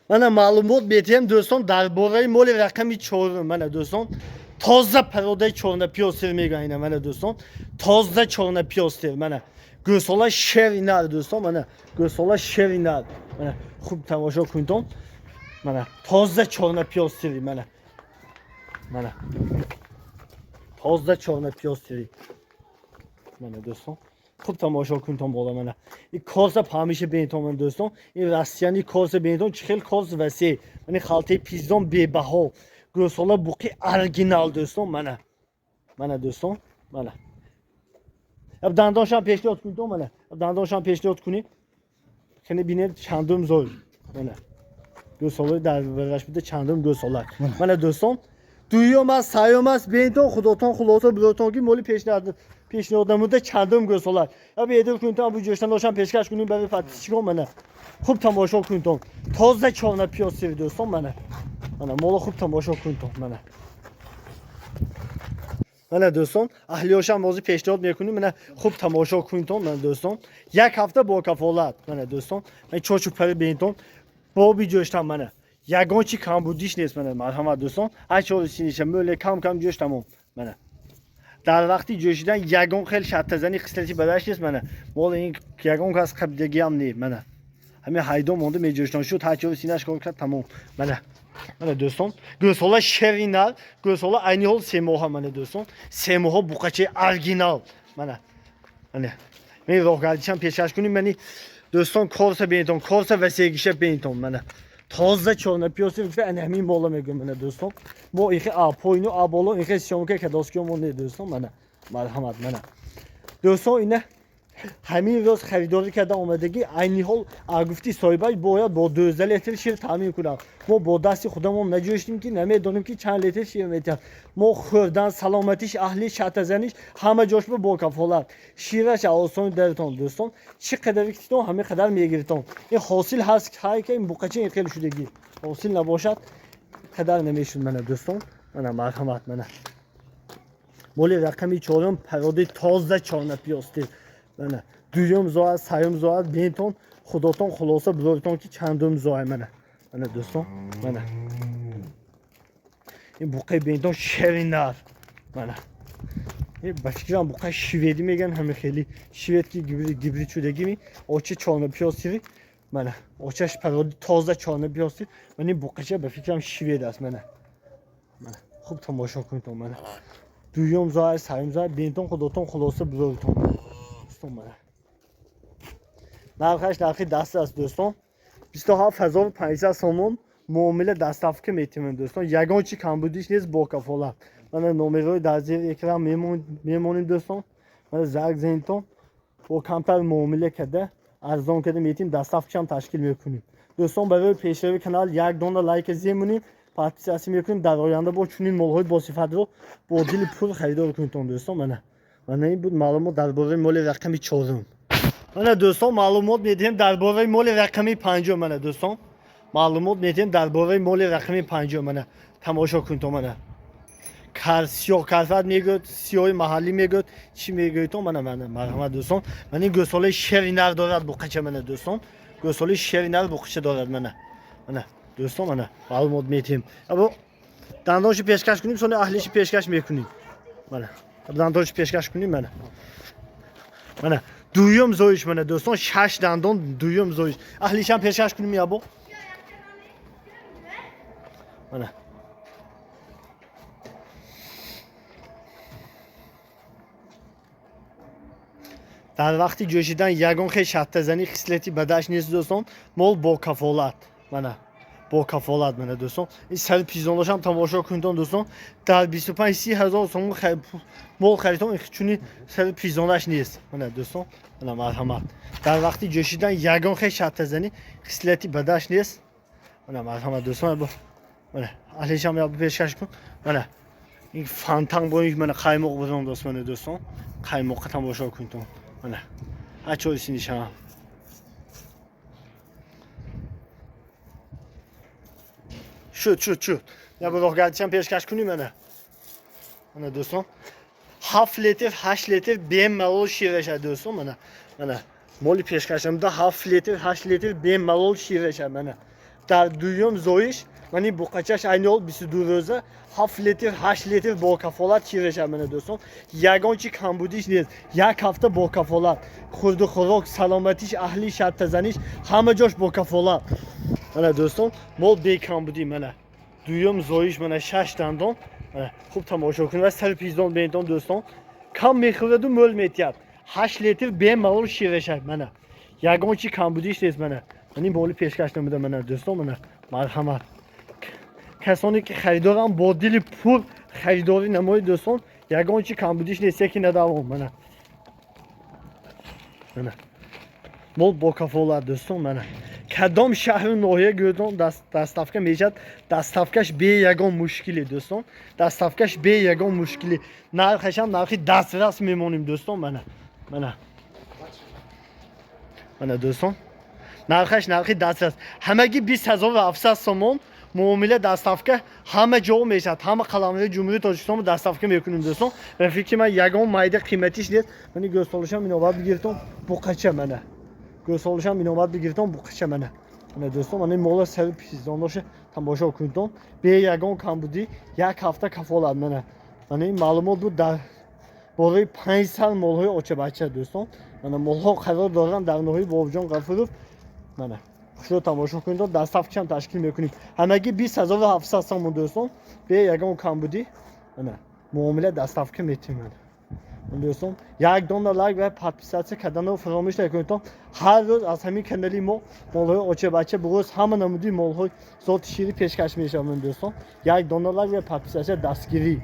Mana ma'lumot berdim do'ston darborai mol raqami 4 mana do'ston toza paroday chorna piyostir megayna mana do'ston toza chorna piyostir mana go'sola shev inar do'ston mana go'sola shev inar mana خوب تماشا کنید mana toza chorna piyostir mana mana toza chorna piyostir mana do'ston خوب تماشا کنید بالا mana این کارس همیشه بینتون دوستان این راسیانی کارس بینتون چخیل کارس وسیع یعنی خالته پیزدان به بها گوسالا بوقی اورجینال دوستان mana دوستان mana اب دندانشم پیشنهاد کنید mana اب دندانشم پیشنهاد کنید خیلی بینید چندم زور mana گوسالا در ورش بده چندم گوسالا mana دوستان دویوم از سایوم از بینتون خودتون خلاصه بلوتون کی مولی پیشنهادمون چندم گوسالا اب ایدر کنید ابو جوشن داشتم پیشکش کنیم برای فتیشگاه mana خوب تماشا کنید تازه چانا پیاز دوستان mana مولا خوب تماشا کنید mana دوستان اهلیاشم بازی پیشنهاد میکنیم mana خوب تماشا کنید mana دوستان یک هفته با کفالت mana دوستان من چوچو پر بینتون با بی جوشتم mana یگان چی کم بودیش نیست mana مرحمت دوستان هر چیزی سینیشم böyle کم جوشتم mana در وقتی جوشیدن یگان خیلی شط زنی خصلتی بدش نیست mana مال این یگان کس خبدگی هم نی mana همین هایدو مونده می جوشتن شد هر چیزی سینش کار کرد تمام mana mana دوستان گوسالا شوینال گوسالا aynı hol semoha mana دوستان semoha buqaçı orijinal mana من راه گردیشم پیشکش کنیم منی دوستان کورس بینتون کورس وسیگیشه بینتون mana تازه چونه پیوسیم که انهمی بالا میگم mana دوستان ما ایخی آپوینو آبولو ایخی شونکه که داستیومون نه دوستان mana مرحمت mana دوستان اینه همین روز خریداری کردن اومدگی عینی حال گفتی صاحبش باید با 12 لیتر شیر تامین کنم ما با دست خودمون نجوشتیم که نمیدونیم که چند لیتر شیر میتونیم ما خوردن سلامتیش اهلی شاتزنیش همه جاش با کفالت شیرش آسان درتون دوستان چقدر وقتتون همه قدر میگیرتون این حاصل هست که این بوقچه این خیلی شدگی حاصل نباشد قدر نمیشون من دوستان من مرحمت من مولی رقمی 4 پراده تازه چانه پیاستی mana دوم زاید سیوم زاید بینتون خداتون خلاصه بزرگتون که چندم زاید mana دوستان mana این بوقای بینتون شوینار mana این بفکرم بوقای شویدی میگن همه خیلی شوید که گیبری چودگی می آچه چانه پیاستی mana آچهش پراده تازه چانه پیاستی من این بوقایش بفکرم شوید است mana خوب تماشا کنید mana دوم زاید سیوم زاید بینتون خداتون خلاصه بزرگتون نرخی دست است دوستان 27500 سومون معامله دستافک میتونیم دوستان یگان چی کم بودیش نیست با کفالت من نمره در زیر اکرام میمونیم دوستان من زرگ زینتون با کمتر معامله کرده ارزان کرده میتونیم دستافک هم تشکیل میکنیم دوستان برای پیشروی کانال یک دونه لایک زیمونیم پارتیسیپاسیون میکنیم در آینده با چنین مال‌های با صفت رو با دل پر خریدار کنید دوستان من این بود معلومات درباره مال رقمی 4 mana دوستان معلومات میدیم درباره مال رقمی 5 mana دوستان معلومات میدیم درباره مال رقمی 5 mana تماشا کنید mana سیاه کارفرد میگوید سیاه محلی میگوید چی میگوید تو mana مرحمت دوستان من این گوساله شوینر دارد بوقچه mana دوستان گوساله شوینر بوقچه دارد mana دوستان mana معلومات میدیم ابا دندانش پیشکش کنیم sonra اهلیش پیشکش میکنیم mana دندانش پیشکش کنیم mana دویم زویش mana دوستان 6 دندان دویم زویش اهلیش هم پیشکش کنیم یا با mana در وقتی جوشیدن یگان خیلی شط زنی خصلتی بدش نیست دوستان مال با کفالت mana با کفالت mana دوستان این سر پیزانش هم تماشا کنید دوستان در 25 30 هزار سوم مال خریدم چون سر پیزانش نیست mana دوستان mana مرحمت در وقتی جوشیدن یگان خیلی شط زنی خصلتی بدش نیست mana مرحمت دوستان mana اهلیش هم پیشکش کن mana این فانتان boyunca mana قایمق بزنم دوستان قایمق تماشا کنید mana هر چیزی نشان شد یا با راه گردیشم پیشکش کنیم mana دوستان 7 لیتر 8 لیتر بیم ملول شیرش دوستان mana مالی پیشکشم ده 7 لیتر 8 لیتر بیم ملول شیرش mana در دوم زویش منی بوقچش عین ol 22 روزه 7 لیتر 8 لیتر با کفالت شیرش منه دوستان یگان چی کمبودیش نیست یک هفته با کفالت خورد و خوراک سلامتیش اهلی شرط زنیش همه جاش با کفالت منه دوستان مول بی کمبودی منه دوم زویش منه 6 دندان خوب تماشا کنید و سر پیزدان بیندان دوستان کم میخورد و مول میتید 8 لیتر به مال شیرش منه یگان چی کمبودیش نیست منه من این مولی پیشکش نمیده منه دوستان منه مرحمت کسانی که خریدارم با دل پول خریداری نماید دوستان یگان چی کمبودیش نیست یکی ندارم منه مول با کفالت دوستان منه کدام شهر ناحیه گردان دستافکه میشد دستافکش به یگان مشکلی دوستان دستافکش به یگان مشکلی نرخش هم نرخی دسترس میمونیم دوستان منه دوستان نرخش نرخی دسترس همگی 20700 سومون معامله دستافکه همه جا میشد همه قلمرو جمهوری تاجیکستان دستافکه میکنیم دوستان و فکر من یگان مایده قیمتیش نیست من گوسفندشم اینو بعد بگیرتم بوقچه منه گوسفندشم اینو بعد بگیرتم بوقچه منه دوستان من مولا سر پیزدانش تماشا کنید به یگان کمبودی یک هفته کفالت منه این معلومات بود در بالای 5 سال مولهای اوچه بچه دوستان من مولها قرار دارم در ناحیه بابجان غفورov منه شو تماشا کنید دستافکه هم تشکیل میکنیم همگی 20700 سوم دوستان به یگان کمبودی منه معامله دستافکه میتیم دوستان یک دونه لایک و پادپیساtsiya کردن رو فراموش نکنید هر روز از همین کانالی ما مولهای اوچه بچه بروز همه نمودی مولهای ذات شیری پیشکش میشم دوستان یک دونه لایک و پادپیساtsiya دستگیری